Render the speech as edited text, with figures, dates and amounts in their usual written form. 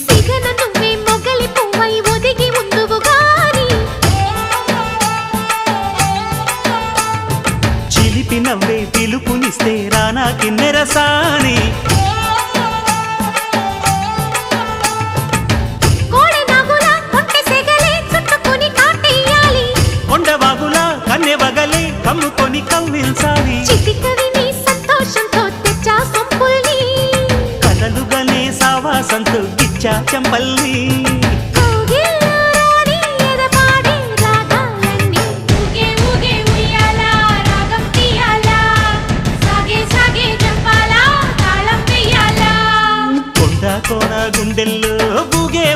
సిగన నువ్వే మొగలి పువ్వై ఒదిగి ఉందువు గాని చిలిపి నవ్వే పిలుపునిస్తే రానా కిన్నెరసాని కన్నెవగలే కమ్ముకొని కవ్విల్సాలి చిటికవి నీ సంతోషంతో తెచ్చా సొంపుల్ని కలలుగనే సావాసంతో గిచ్చా చెంపల్ని కొండ కోన గుండెల్లో బూగే